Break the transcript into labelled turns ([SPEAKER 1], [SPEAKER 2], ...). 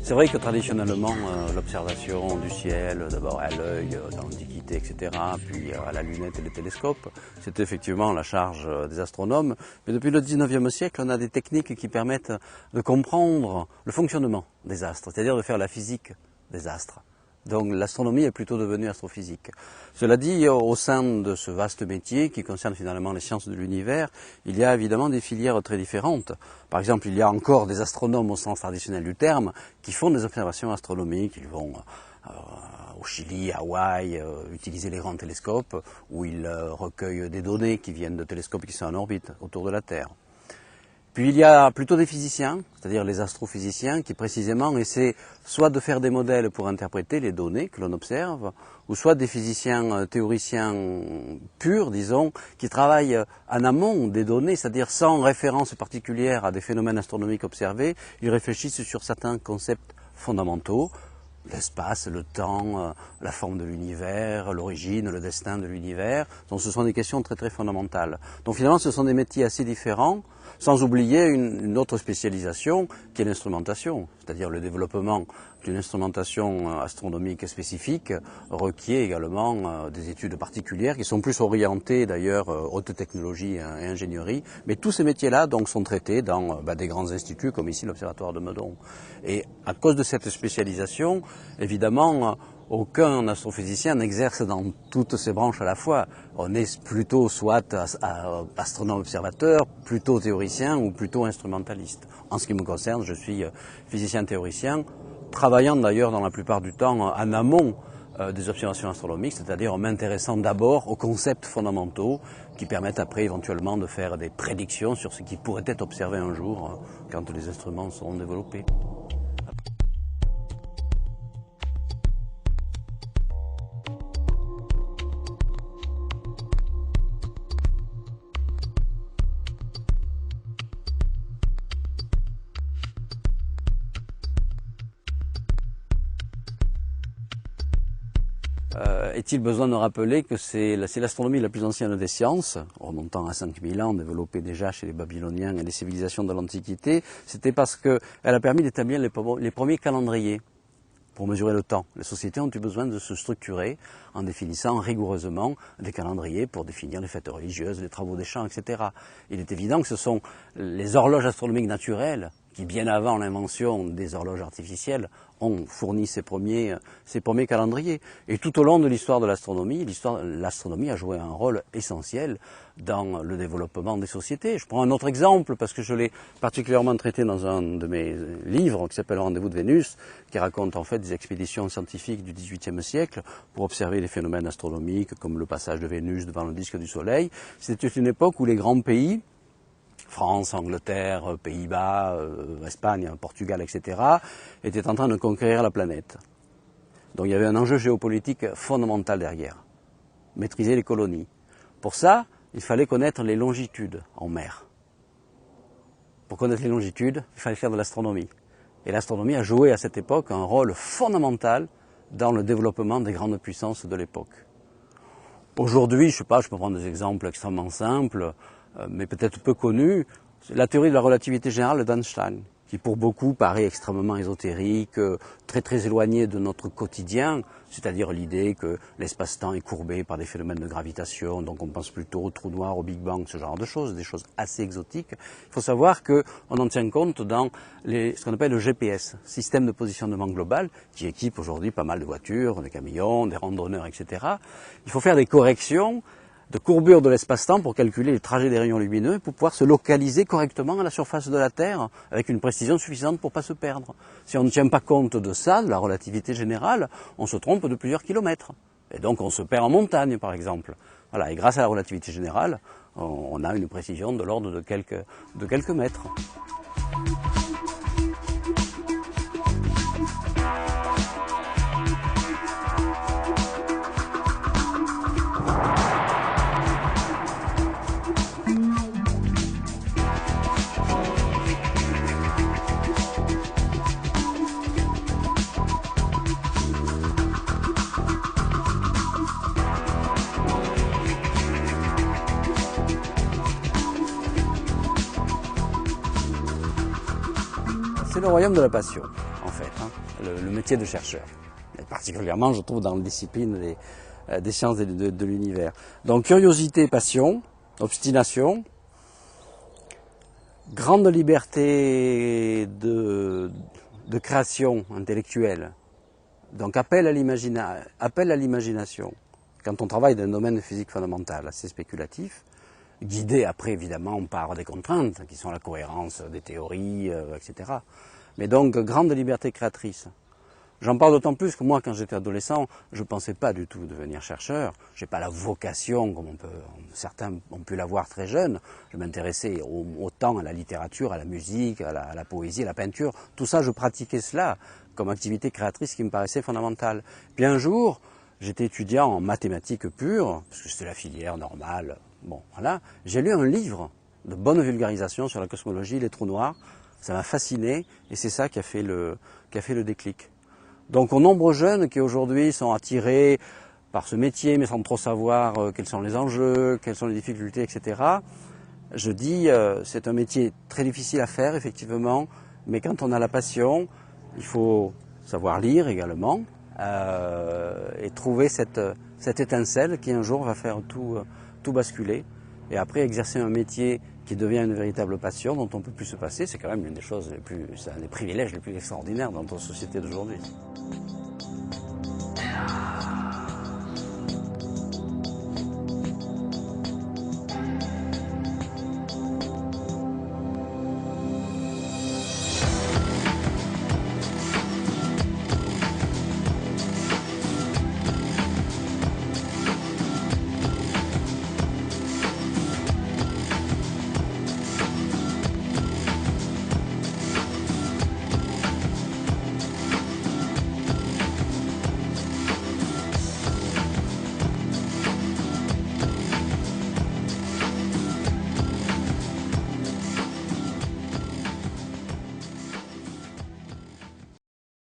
[SPEAKER 1] C'est vrai que traditionnellement, l'observation du ciel, d'abord à l'œil, dans l'Antiquité, etc., puis à la lunette et les télescopes, c'était effectivement la charge des astronomes. Mais depuis le 19e siècle, on a des techniques qui permettent de comprendre le fonctionnement des astres, c'est-à-dire de faire la physique des astres. Donc l'astronomie est plutôt devenue astrophysique. Cela dit, au sein de ce vaste métier qui concerne finalement les sciences de l'univers, il y a évidemment des filières très différentes. Par exemple, il y a encore des astronomes au sens traditionnel du terme qui font des observations astronomiques. Ils vont au Chili, à Hawaï, utiliser les grands télescopes où ils recueillent des données qui viennent de télescopes qui sont en orbite autour de la Terre. Puis il y a plutôt des physiciens, c'est-à-dire les astrophysiciens, qui précisément essaient soit de faire des modèles pour interpréter les données que l'on observe, ou soit des physiciens théoriciens purs, disons, qui travaillent en amont des données, c'est-à-dire sans référence particulière à des phénomènes astronomiques observés, ils réfléchissent sur certains concepts fondamentaux, l'espace, le temps, la forme de l'univers, l'origine, le destin de l'univers. Donc ce sont des questions très très fondamentales. Donc finalement ce sont des métiers assez différents, sans oublier une autre spécialisation qui est l'instrumentation, c'est-à-dire le développement d'une instrumentation astronomique spécifique requiert également des études particulières qui sont plus orientées d'ailleurs haute technologie et ingénierie. Mais tous ces métiers-là donc sont traités dans des grands instituts comme ici l'Observatoire de Meudon. Et à cause de cette spécialisation, évidemment, aucun astrophysicien n'exerce dans toutes ces branches à la fois. On est plutôt soit astronome observateur, plutôt théoricien ou plutôt instrumentaliste. En ce qui me concerne, je suis physicien théoricien, travaillant d'ailleurs dans la plupart du temps en amont des observations astronomiques, c'est-à-dire en m'intéressant d'abord aux concepts fondamentaux qui permettent après éventuellement de faire des prédictions sur ce qui pourrait être observé un jour quand les instruments seront développés. Est-il besoin de rappeler que c'est l'astronomie la plus ancienne des sciences, remontant à 5000 ans, développée déjà chez les Babyloniens et les civilisations de l'Antiquité. C'était parce qu'elle a permis d'établir les premiers calendriers pour mesurer le temps. Les sociétés ont eu besoin de se structurer en définissant rigoureusement des calendriers pour définir les fêtes religieuses, les travaux des champs, etc. Il est évident que ce sont les horloges astronomiques naturelles qui, bien avant l'invention des horloges artificielles, ont fourni ces premiers calendriers. Et tout au long de l'histoire de l'astronomie, l'astronomie a joué un rôle essentiel dans le développement des sociétés. Je prends un autre exemple, parce que je l'ai particulièrement traité dans un de mes livres qui s'appelle Rendez-vous de Vénus, qui raconte en fait des expéditions scientifiques du XVIIIe siècle pour observer les phénomènes astronomiques comme le passage de Vénus devant le disque du Soleil. C'était une époque où les grands pays, France, Angleterre, Pays-Bas, Espagne, Portugal, etc., étaient en train de conquérir la planète. Donc il y avait un enjeu géopolitique fondamental derrière. Maîtriser les colonies. Pour ça, il fallait connaître les longitudes en mer. Pour connaître les longitudes, il fallait faire de l'astronomie. Et l'astronomie a joué à cette époque un rôle fondamental dans le développement des grandes puissances de l'époque. Aujourd'hui, je peux prendre des exemples extrêmement simples, mais peut-être peu connus, la théorie de la relativité générale d'Einstein, qui pour beaucoup paraît extrêmement ésotérique, très très éloignée de notre quotidien, c'est-à-dire l'idée que l'espace-temps est courbé par des phénomènes de gravitation, donc on pense plutôt au trou noir, au Big Bang, ce genre de choses, des choses assez exotiques. Il faut savoir qu'on en tient compte dans ce qu'on appelle le GPS, système de positionnement global, qui équipe aujourd'hui pas mal de voitures, des camions, des randonneurs, etc. Il faut faire des corrections de courbure de l'espace-temps pour calculer les trajets des rayons lumineux et pour pouvoir se localiser correctement à la surface de la Terre avec une précision suffisante pour ne pas se perdre. Si on ne tient pas compte de ça, de la relativité générale, on se trompe de plusieurs kilomètres. Et donc on se perd en montagne par exemple. Voilà. Et grâce à la relativité générale, on a une précision de l'ordre de quelques mètres. C'est le royaume de la passion, en fait. le métier de chercheur. Et particulièrement, je trouve, dans la discipline des sciences de l'univers. Donc curiosité, passion, obstination, grande liberté de création intellectuelle, donc appel à l'imagination. Quand on travaille dans un domaine de physique fondamentale assez spéculatif, guidé après évidemment par des contraintes qui sont la cohérence des théories, etc. Mais donc grande liberté créatrice. J'en parle d'autant plus que moi, quand j'étais adolescent, je ne pensais pas du tout devenir chercheur. Je n'ai pas la vocation, comme certains ont pu l'avoir très jeune. Je m'intéressais autant à la littérature, à la musique, à la poésie, à la peinture. Tout ça, je pratiquais cela comme activité créatrice qui me paraissait fondamentale. Puis un jour, j'étais étudiant en mathématiques pures, parce que c'était la filière normale. Bon, voilà. J'ai lu un livre de bonne vulgarisation sur la cosmologie, les trous noirs. Ça m'a fasciné et c'est ça qui a fait le déclic. Donc aux nombreux jeunes qui aujourd'hui sont attirés par ce métier, mais sans trop savoir quels sont les enjeux, quelles sont les difficultés, etc., je dis c'est un métier très difficile à faire, effectivement, mais quand on a la passion, il faut savoir lire également et trouver cette étincelle qui un jour va faire tout basculer. Et après exercer un métier qui devient une véritable passion dont on ne peut plus se passer, c'est quand même une des choses c'est un des privilèges les plus extraordinaires dans notre société d'aujourd'hui.